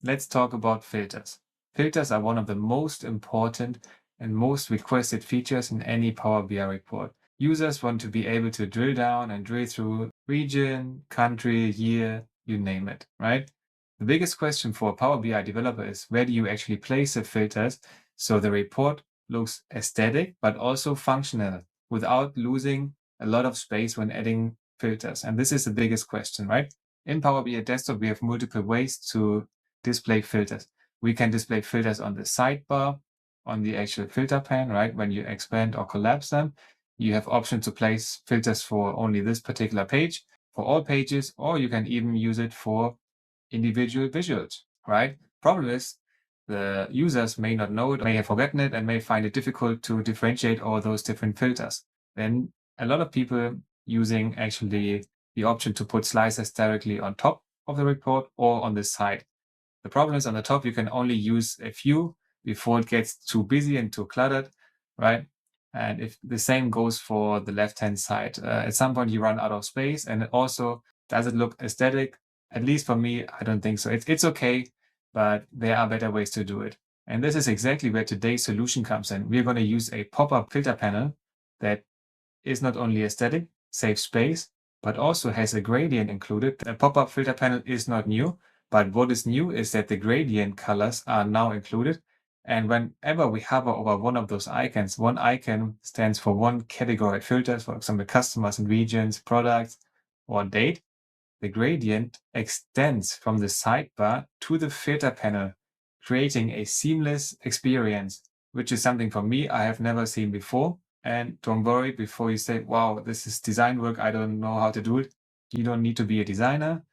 let's talk about filters. Filters are one of the most important and most requested features in any Power BI report. Users want to be able to drill down and drill through region, country, year, you name it, right? The biggest question for a Power BI developer is where do you actually place the filters so the report looks aesthetic but also functional without losing a lot of space when adding filters. And this is the biggest question, right? In Power BI Desktop, we have multiple ways to display filters. We can display filters on the sidebar, on the actual filter pane, right? When you expand or collapse them, you have option to place filters for only this particular page, for all pages, or you can even use it for individual visuals, right? Problem is the users may not know it, may have forgotten it, and may find it difficult to differentiate all those different filters. Then a lot of people using actually the option to put slices directly on top of the report or on the side. The problem is on the top, you can only use a few before it gets too busy and too cluttered, right? And if the same goes for the left-hand side, at some point you run out of space, and also, does it look aesthetic? At least for me, I don't think so. It's okay, but there are better ways to do it. And this is exactly where today's solution comes in. We're going to use a pop-up filter panel that is not only aesthetic, saves space, but also has a gradient included. The pop-up filter panel is not new, but what is new is that the gradient colors are now included. And whenever we hover over one of those icons, one icon stands for one category filters, for example, customers and regions, products, or date. The gradient extends from the sidebar to the filter panel, creating a seamless experience, which is something for me I have never seen before. And don't worry before you say, wow, this is design work, I don't know how to do it. You don't need to be a designer.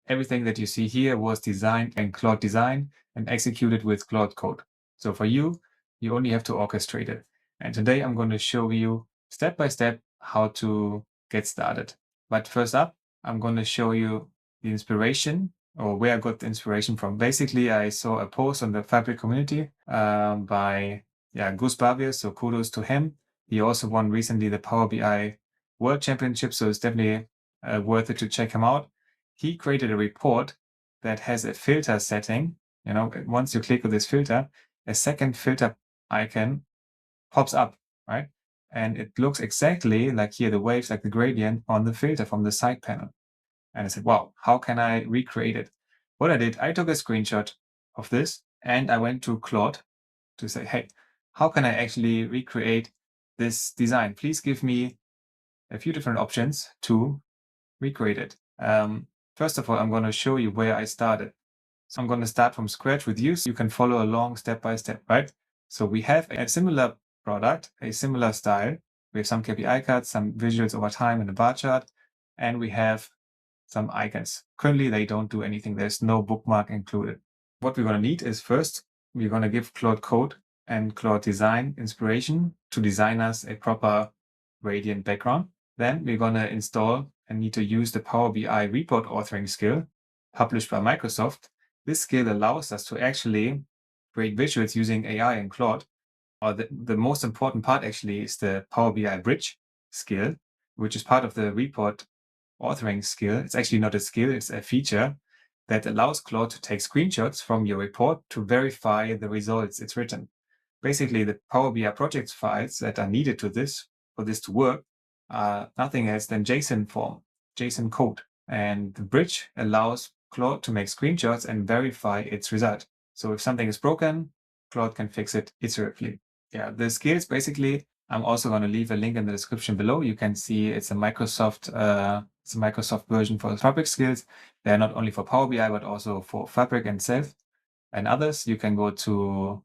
Everything that you see here was designed in Claude Design and executed with Claude Code. So for you, you only have to orchestrate it. And today I'm going to show you step by step how to get started. But first up, I'm going to show you the inspiration or where I got the inspiration from. Basically, I saw a post on the Fabric community by Gus Bavier, so kudos to him. He also won recently the Power BI World Championship, so it's definitely worth it to check him out. He created a report that has a filter setting. You know, once you click on this filter, a second filter icon pops up, right? And it looks exactly like here, the waves, like the gradient on the filter from the side panel. And I said, wow, how can I recreate it? What I did, I took a screenshot of this and I went to Claude to say, hey, how can I actually recreate this design? Please give me a few different options to recreate it. First of all, I'm going to show you where I started. So I'm going to start from scratch with you so you can follow along step by step, right? So we have a similar product, a similar style. We have some KPI cards, some visuals over time in a bar chart, and we have some icons. Currently, they don't do anything. There's no bookmark included. What we're going to need is first, we're going to give Claude Code and Claude Design inspiration to design us a proper gradient background. Then we're going to install and need to use the Power BI report authoring skill published by Microsoft. This skill allows us to actually create visuals using AI and Claude. Or the most important part actually is the Power BI bridge skill, which is part of the report authoring skill. It's actually not a skill, it's a feature that allows Claude to take screenshots from your report to verify the results it's written. Basically, the Power BI projects files that are needed for this to work are nothing else than JSON form, JSON code. And the bridge allows Claude to make screenshots and verify its result. So if something is broken, Claude can fix it iteratively. Yeah, the skills basically, I'm also going to leave a link in the description below. You can see it's a Microsoft version for Fabric skills. They're not only for Power BI, but also for Fabric and Self and others. You can go to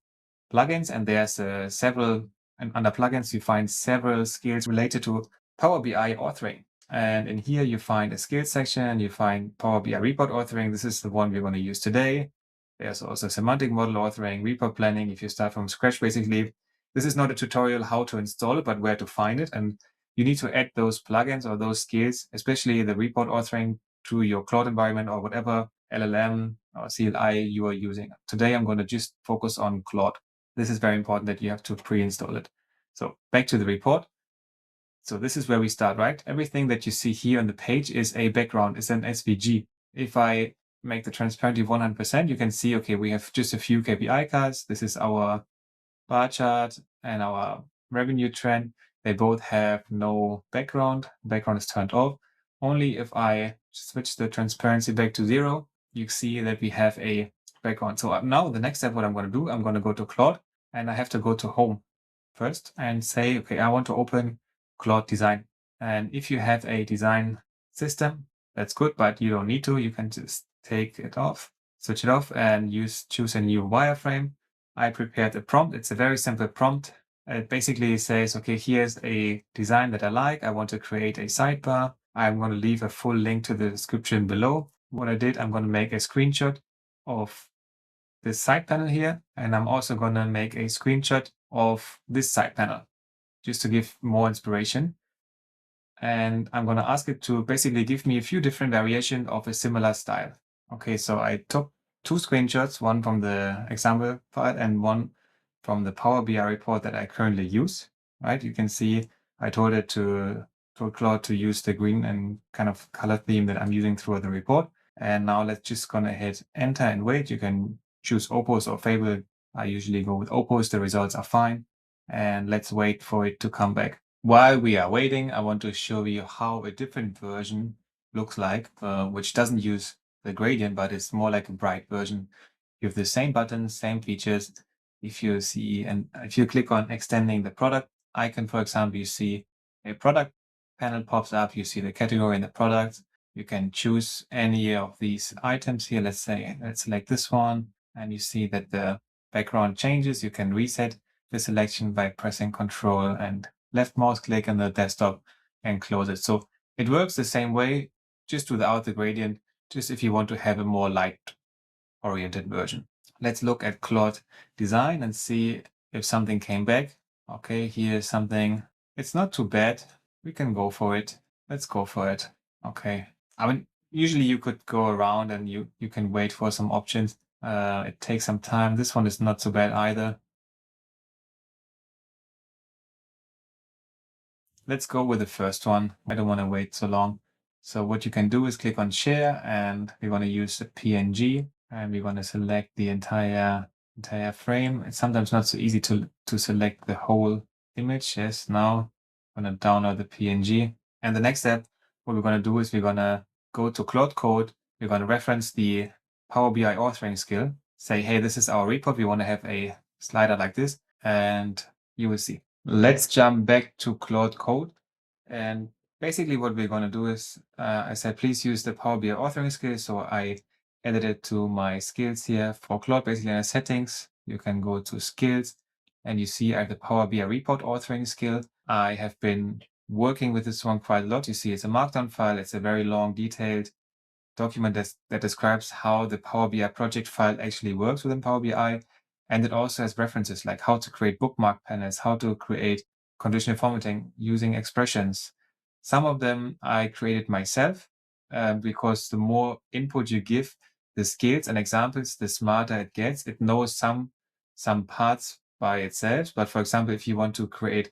plugins and there's several, and under plugins, you find several skills related to Power BI authoring. And in here, you find a skills section, you find Power BI report authoring. This is the one we're going to use today. There's also semantic model authoring, report planning. If you start from scratch, basically, this is not a tutorial how to install it, but where to find it. And you need to add those plugins or those skills, especially the report authoring, to your Claude environment or whatever LLM or CLI you are using. Today, I'm going to just focus on Claude. This is very important that you have to pre-install it. So back to the report. So this is where we start, right? Everything that you see here on the page is a background, is an SVG. If I make the transparency 100%, you can see, okay, we have just a few KPI cards. This is our bar chart and our revenue trend. They both have no background. Background is turned off. Only if I switch the transparency back to 0, you see that we have a background. So now the next step, what I'm going to do, I'm going to go to Claude, and I have to go to Home first and say, okay, I want to open Claude Design. And if you have a design system, that's good, but you don't need to. You can just take it off, switch it off, and choose a new wireframe. I prepared a prompt. It's a very simple prompt. It basically says, okay, here's a design that I like. I want to create a sidebar. I'm going to leave a full link to the description below. What I did, I'm going to make a screenshot of this side panel here, and I'm also going to make a screenshot of this side panel just to give more inspiration. And I'm going to ask it to basically give me a few different variations of a similar style. Okay, so I took 2 screenshots, one from the example file and one from the Power BI report that I currently use, right? You can see I told Claude to use the green and kind of color theme that I'm using throughout the report. And now let's just gonna hit enter and wait. You can choose Opus or Fable. I usually go with Opus. The results are fine. And let's wait for it to come back. While we are waiting, I want to show you how a different version looks like, which doesn't use the gradient, but it's more like a bright version. You have the same buttons, same features. If you see, and if you click on extending the product icon, for example, you see a product panel pops up. You see the category and the product. You can choose any of these items here. Let's select this one, and you see that the background changes. You can reset the selection by pressing Control and left mouse click on the desktop and close it. So it works the same way, just without the gradient, just if you want to have a more light-oriented version. Let's look at Claude Design and see if something came back. Okay, here's something. It's not too bad. We can go for it. Let's go for it. Okay. I mean, usually you could go around and you can wait for some options. It takes some time. This one is not so bad either. Let's go with the first one. I don't want to wait so long. So what you can do is click on share, and we're going to use the PNG, and we're going to select the entire frame. It's sometimes not so easy to select the whole image. Yes, now I'm going to download the PNG. And the next step, what we're going to do is we're going to go to Claude Code. We're going to reference the Power BI authoring skill. Say, hey, this is our report. We want to have a slider like this, and you will see. Let's jump back to Claude Code. And basically what we're going to do is, I said, please use the Power BI authoring skill. So I added it to my skills here for Claude. Basically in the settings, you can go to skills, and you see I have the Power BI report authoring skill. I have been working with this one quite a lot. You see it's a markdown file. It's a very long, detailed document that describes how the Power BI project file actually works within Power BI. And it also has references like how to create bookmark panels, how to create conditional formatting using expressions. Some of them I created myself because the more input you give the skills and examples, the smarter it gets. It knows some parts by itself. But for example, if you want to create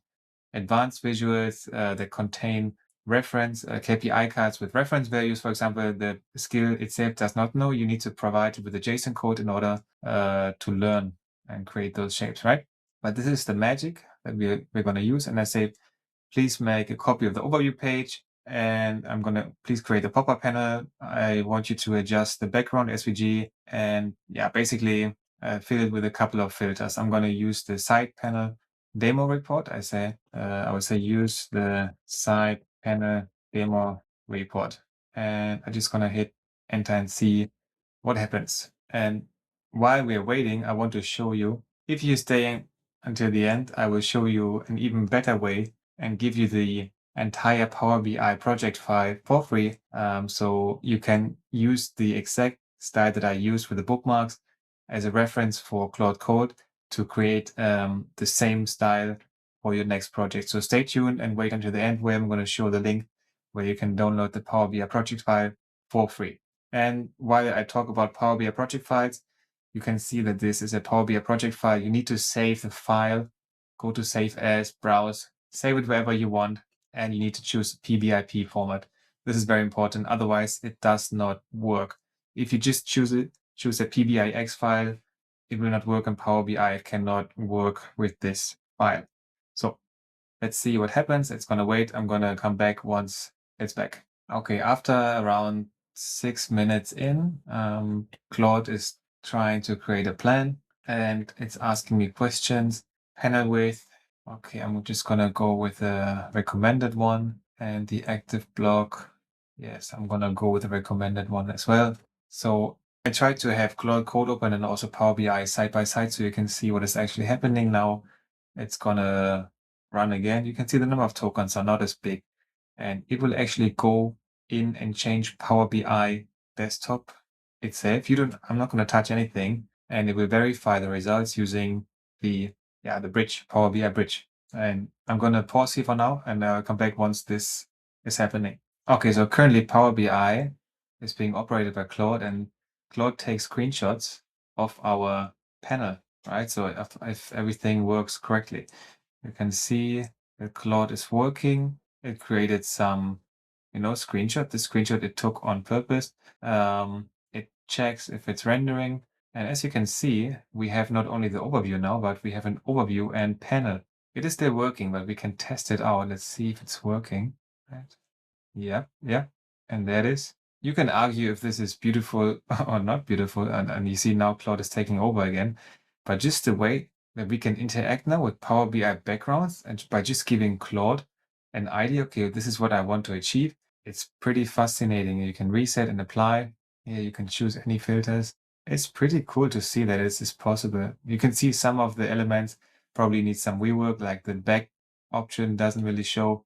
advanced visuals that contain reference KPI cards with reference values, for example, the skill itself does not know. You need to provide it with a JSON code in order to learn and create those shapes, right? But this is the magic that we're going to use. And I say, please make a copy of the overview page, and I'm going to please create a pop-up panel. I want you to adjust the background SVG, and yeah, basically fill it with a couple of filters. I'm going to use the side panel demo report. I would say use the side panel demo report, and I'm just going to hit enter and see what happens. And while we're waiting, I want to show you, if you stay until the end, I will show you an even better way and give you the entire Power BI project file for free. So you can use the exact style that I use with the bookmarks as a reference for Claude Code to create the same style for your next project. So stay tuned and wait until the end, where I'm going to show the link where you can download the Power BI project file for free. And while I talk about Power BI project files, you can see that this is a Power BI project file. You need to save the file, go to Save As, browse, save it wherever you want, and you need to choose pbip format. This is very important. Otherwise, it does not work. If you just choose a pbix file, it will not work on Power BI. It cannot work with this file. So let's see what happens. It's gonna wait. I'm gonna come back once it's back. Okay, after around 6 minutes in, Claude is trying to create a plan and it's asking me questions. Panel width. Okay, I'm just gonna go with the recommended one, and the active block. Yes, I'm gonna go with the recommended one as well. So I tried to have Claude Code open and also Power BI side by side so you can see what is actually happening now. It's gonna run again. You can see the number of tokens are not as big, and it will actually go in and change Power BI desktop itself. I'm not going to touch anything, and it will verify the results using the bridge, Power BI bridge. And I'm going to pause here for now, and I'll come back once this is happening. Okay, so currently Power BI is being operated by Claude, and Claude takes screenshots of our panel, right? So if everything works correctly, you can see that Claude is working. It created some, screenshot. The screenshot it took on purpose. It checks if it's rendering. And as you can see, we have not only the overview now, but we have an overview and panel. It is still working, but we can test it out. Let's see if it's working. Right. Yeah. And there it is. You can argue if this is beautiful or not beautiful. And you see now Claude is taking over again. But just the way that we can interact now with Power BI backgrounds and by just giving Claude an idea, okay, this is what I want to achieve. It's pretty fascinating. You can reset and apply. Here you can choose any filters. It's pretty cool to see that this is possible. You can see some of the elements probably need some rework, like the back option doesn't really show.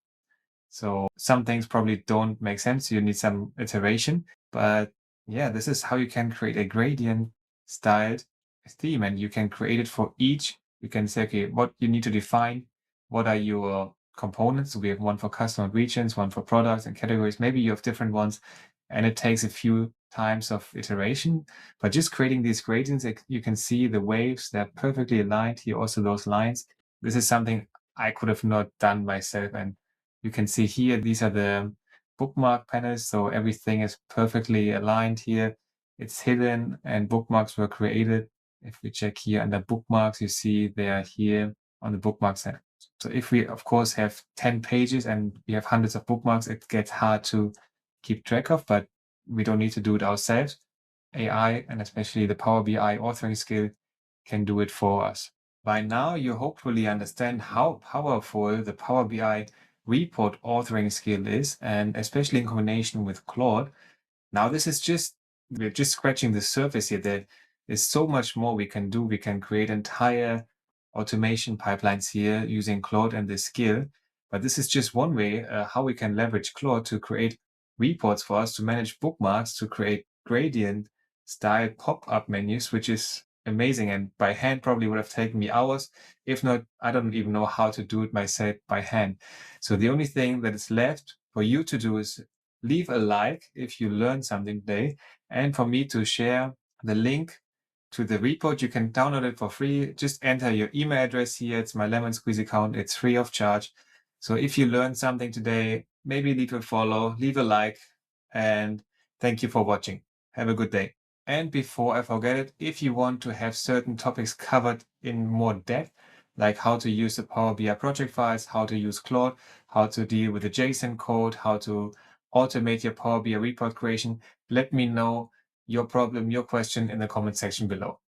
So some things probably don't make sense. You need some iteration. But yeah, this is how you can create a gradient styled theme, and you can create it for each. You can say, okay, what you need to define, what are your components. So we have one for customer regions, one for products and categories. Maybe you have different ones, and it takes a few times of iteration. But just creating these gradients, you can see the waves, they're perfectly aligned here, also those lines. This is something I could have not done myself. And you can see here, these are the bookmark panels. So everything is perfectly aligned here. It's hidden and bookmarks were created. If we check here under bookmarks, you see they are here on the bookmarks center. So if we, of course, have 10 pages and we have hundreds of bookmarks, it gets hard to keep track of, but we don't need to do it ourselves. AI, and especially the Power BI authoring skill, can do it for us. By now, you hopefully understand how powerful the Power BI report authoring skill is, and especially in combination with Claude. Now, we're just scratching the surface here. There is so much more we can do. We can create entire automation pipelines here using Claude and this skill. But this is just one way how we can leverage Claude to create reports for us, to manage bookmarks, to create gradient style pop-up menus, which is amazing. And by hand probably would have taken me hours. If not, I don't even know how to do it myself by hand. So the only thing that is left for you to do is leave a like if you learned something today, and for me to share the link to the report. You can download it for free. Just enter your email address here. It's my Lemon Squeeze account. It's free of charge. So if you learned something today, maybe leave a follow, leave a like, and thank you for watching. Have a good day. And before I forget it, if you want to have certain topics covered in more depth, like how to use the Power BI project files, how to use Claude, how to deal with the JSON code, how to automate your Power BI report creation, let me know your problem, your question in the comment section below.